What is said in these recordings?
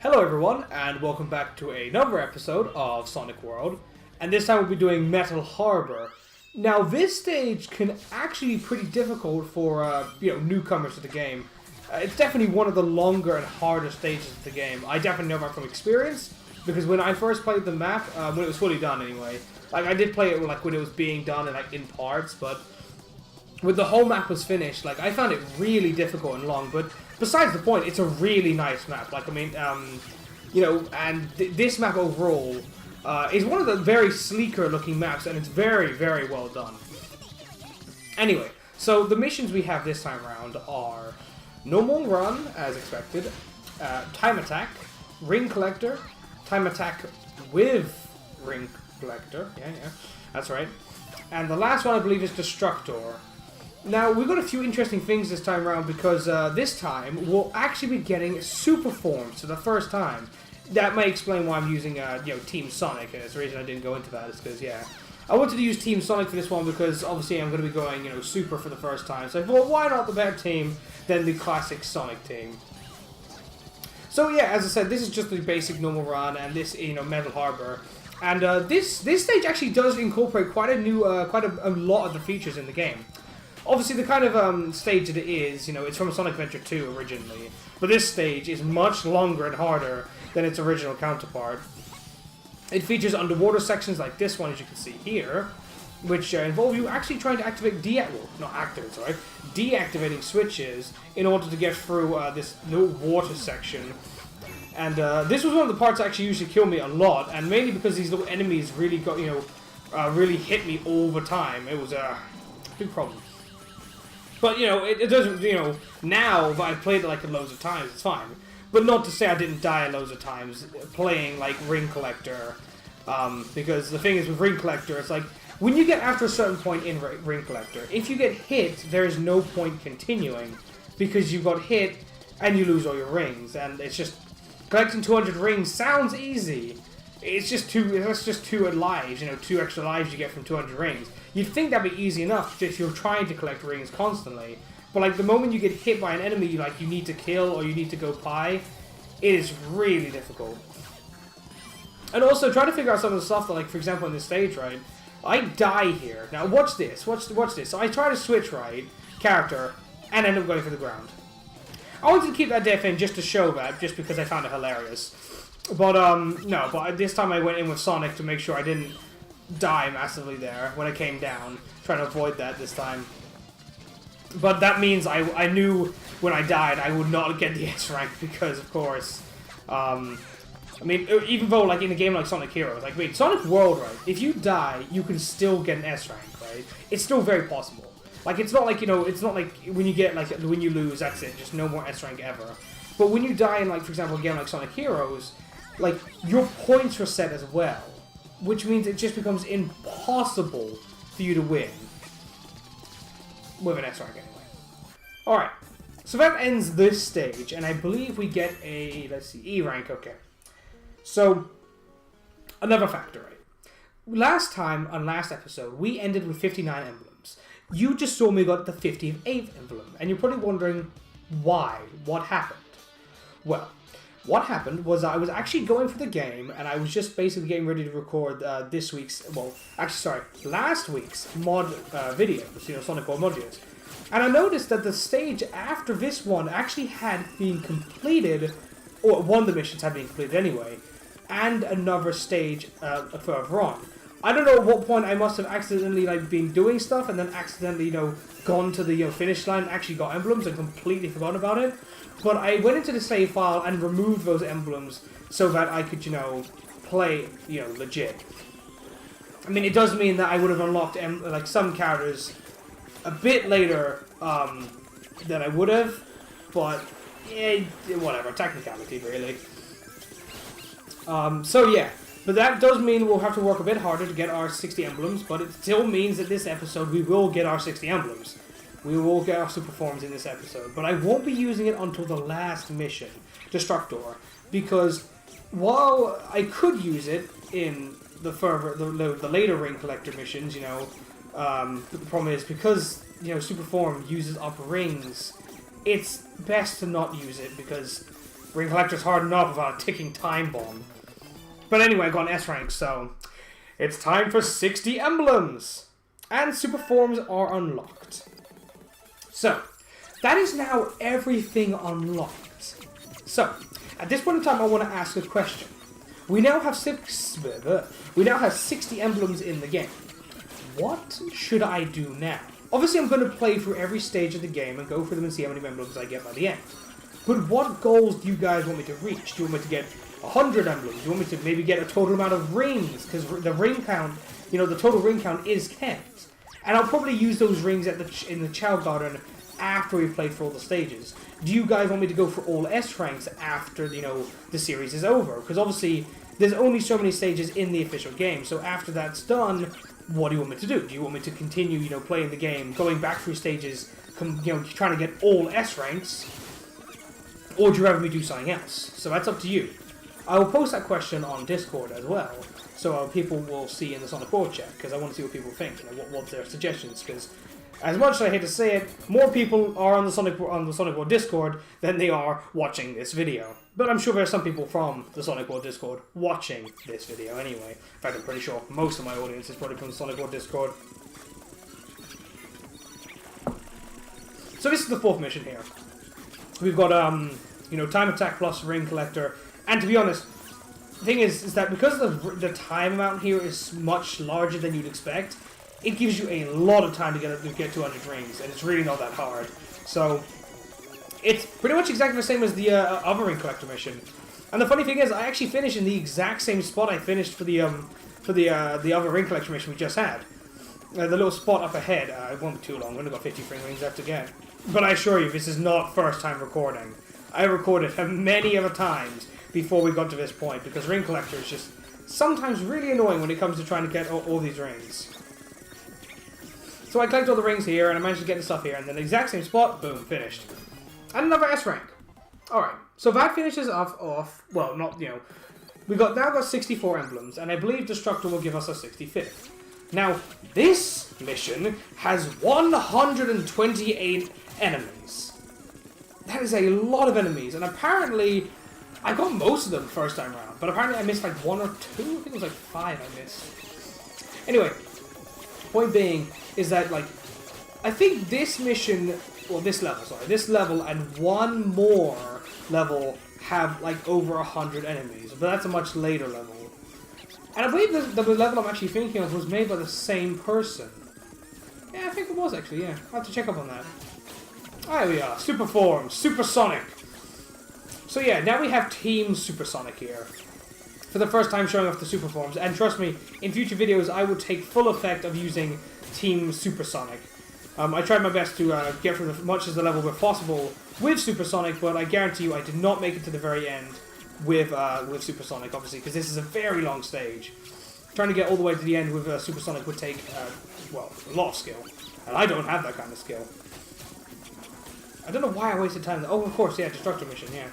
Hello everyone, and welcome back to another episode of Sonic World. And this time we'll be doing Metal Harbor. Now this stage can actually be pretty difficult for newcomers to the game. It's definitely one of the longer and harder stages of the game. I definitely know that from experience, because when I first played the map, when it was fully done anyway, I did play it when it was being done and in parts, but when the whole map was finished, I found it really difficult and long. But besides the point, it's a really nice map. This map overall is one of the very sleeker looking maps, and it's very, very well done. Anyway, so the missions we have this time around are Normal Run, as expected, Time Attack, Ring Collector, Time Attack with Ring Collector, yeah, that's right, and the last one I believe is Destructor. Now, we've got a few interesting things this time around because this time we'll actually be getting super forms for the first time. That may explain why I'm using Team Sonic, and it's the reason I didn't go into that is because, I wanted to use Team Sonic for this one because obviously I'm going to be going, super for the first time. So I thought, why not the better team than the classic Sonic team? So yeah, as I said, this is just the basic normal run, and this, Metal Harbor. And this stage actually does incorporate quite a lot of the features in the game. Obviously, the kind of stage that it is, it's from Sonic Adventure 2 originally. But this stage is much longer and harder than its original counterpart. It features underwater sections like this one, as you can see here, which involve you actually trying to activate deactivating switches in order to get through this little water section. And this was one of the parts that actually usually kill me a lot, and mainly because these little enemies really got, really hit me all the time. It was a big problem. But, it doesn't, now that I've played it loads of times, it's fine. But not to say I didn't die loads of times playing, Ring Collector. Because the thing is with Ring Collector, it's when you get after a certain point in Ring Collector, if you get hit, there is no point continuing. Because you got hit and you lose all your rings. And it's just, collecting 200 rings sounds easy. It's just two lives, 2 extra lives you get from 200 rings. You'd think that'd be easy enough if you're trying to collect rings constantly. But the moment you get hit by an enemy you need to kill or you need to go pie, it is really difficult. And also try to figure out some of the stuff that, for example in this stage, right, I die here. Now watch this, watch this. So I try to switch character, and end up going for the ground. I wanted to keep that death in just to show that, just because I found it hilarious. But, no, but this time I went in with Sonic to make sure I didn't die massively there when I came down. Trying to avoid that this time. But that means I knew when I died I would not get the S rank because, of course, even though, in a game like Sonic Heroes, Sonic World, right, if you die, you can still get an S rank, right? It's still very possible. It's not it's not like when you get, when you lose, that's it, just no more S rank ever. But when you die in, for example, a game like Sonic Heroes, your points reset as well. Which means it just becomes impossible for you to win. With an S rank, anyway. Alright. So that ends this stage, and I believe we get a, E rank, okay. So, another factor, right? Last time, on last episode, we ended with 59 emblems. You just saw me got the 58th emblem, and you're probably wondering, why? What happened? Well, what happened was I was actually going for the game, and I was just basically getting ready to record last week's mod videos, Sonic World mod videos. And I noticed that the stage after this one actually had been completed, or one of the missions had been completed anyway, and another stage further on. I don't know at what point I must have accidentally been doing stuff and then accidentally gone to the finish line and actually got emblems and completely forgotten about it. But I went into the save file and removed those emblems so that I could, play, legit. I mean, it does mean that I would have unlocked, some characters a bit later than I would have, but, whatever, technicality, really. So, yeah. But that does mean we'll have to work a bit harder to get our 60 emblems, but it still means that this episode we will get our 60 emblems. We will get our super forms in this episode, but I won't be using it until the last mission, Destructor, because while I could use it in the later Ring Collector missions, but the problem is because super form uses up rings, it's best to not use it because Ring Collector's hard enough without a ticking time bomb. But anyway, I got an S rank, so it's time for 60 emblems! And super forms are unlocked. So, that is now everything unlocked. So, at this point in time, I want to ask a question. We now have 60 emblems in the game. What should I do now? Obviously, I'm going to play through every stage of the game and go through them and see how many emblems I get by the end. But what goals do you guys want me to reach? Do you want me to get 100 emblems? Do you want me to maybe get a total amount of rings? Because the ring count, you know, the total ring count is 10. And I'll probably use those rings in the Chow Garden after we've played through all the stages. Do you guys want me to go for all S ranks after, you know, the series is over? Because obviously, there's only so many stages in the official game. So after that's done, what do you want me to do? Do you want me to continue, you know, playing the game, going back through stages, you know, trying to get all S ranks? Or do you rather me do something else? So that's up to you. I will post that question on Discord as well, so people will see in the Sonic World chat, because I want to see what people think, you know, what their suggestions, because as much as I hate to say it, more people are on the Sonic World Discord than they are watching this video. But I'm sure there are some people from the Sonic World Discord watching this video anyway. In fact, I'm pretty sure most of my audience is probably from the Sonic World Discord. So this is the 4th mission here. We've got, you know, time attack plus ring collector. And to be honest, the thing is that because the time amount here is much larger than you'd expect, it gives you a lot of time to get 200 rings, and it's really not that hard. So, it's pretty much exactly the same as the other ring collector mission. And the funny thing is, I actually finished in the exact same spot I finished for the other ring collector mission we just had. The little spot up ahead. It won't be too long. We've only got 53 rings left to get. But I assure you, this is not first time recording. I recorded many other times before we got to this point, because ring collector is just sometimes really annoying when it comes to trying to get all these rings. So I collect all the rings here, and I managed to get the stuff here, and then the exact same spot, boom, finished. And another S rank. Alright, so that finishes off, well, not, you know, we now got 64 emblems, and I believe Destructor will give us a 65th. Now, this mission has 128 enemies. That is a lot of enemies, and apparently I got most of them first time around, but apparently I missed like 1 or 2, I think it was like 5 I missed. Anyway, point being is that, like, I think this mission, well, this level and one more level have like over 100 enemies, but that's a much later level. And I believe the level I'm actually thinking of was made by the same person. Yeah, I think it was actually, yeah. I'll have to check up on that. There we are, Super Form, Supersonic. So yeah, now we have Team Supersonic here. For the first time showing off the Super Forms, and trust me, in future videos I will take full effect of using Team Supersonic. I tried my best to get through as much as the level as possible with Supersonic, but I guarantee you I did not make it to the very end with Supersonic, obviously, because this is a very long stage. Trying to get all the way to the end with Supersonic would take, well, a lot of skill. And I don't have that kind of skill. I don't know why I wasted time. Oh, of course, yeah, Destructor mission, yeah.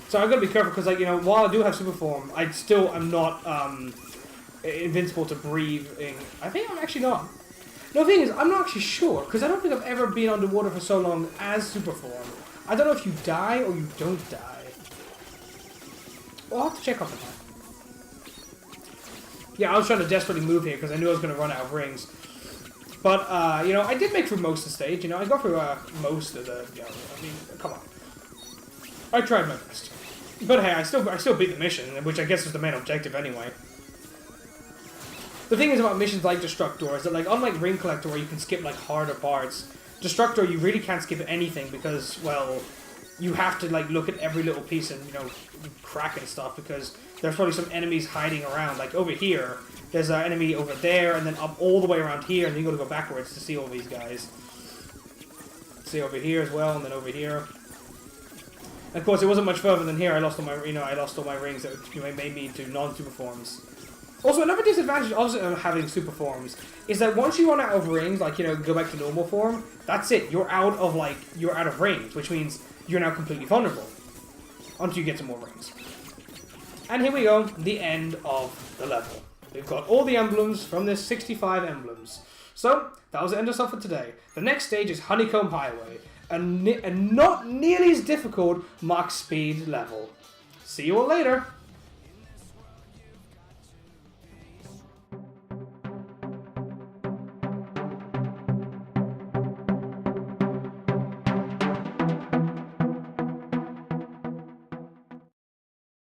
So I've got to be careful, because, like, you know, while I do have Super Form, I still am not invincible to breathing. I think I'm actually not. No, the thing is, I'm not actually sure, because I don't think I've ever been underwater for so long as Super Form. I don't know if you die or you don't die. Well, I'll have to check up on that. Yeah, I was trying to desperately move here because I knew I was going to run out of rings. But, you know, I did make through most of the stage. You know, I got through most of the, you know, I mean, come on. I tried my best. But hey, I still beat the mission, which I guess was the main objective anyway. The thing is about missions like Destructor is that, like, unlike Ring Collector where you can skip, like, harder parts, Destructor you really can't skip anything because, well, you have to, like, look at every little piece and, you know, crack and stuff because there's probably some enemies hiding around. Like, over here, there's an enemy over there, and then up all the way around here, and then you got to go backwards to see all these guys. See over here as well, and then over here. And of course, it wasn't much further than here. I lost all my, you know, I lost all my rings that made me into non-super forms. Also, another disadvantage of having super forms is that once you run out of rings, like, you know, go back to normal form, that's it. You're out of rings, which means you're now completely vulnerable until you get some more rings. And here we go, the end of the level. We've got all the emblems from this 65 emblems. So, that was the end of stuff for today. The next stage is Honeycomb Highway. a not nearly as difficult max speed level. See you all later.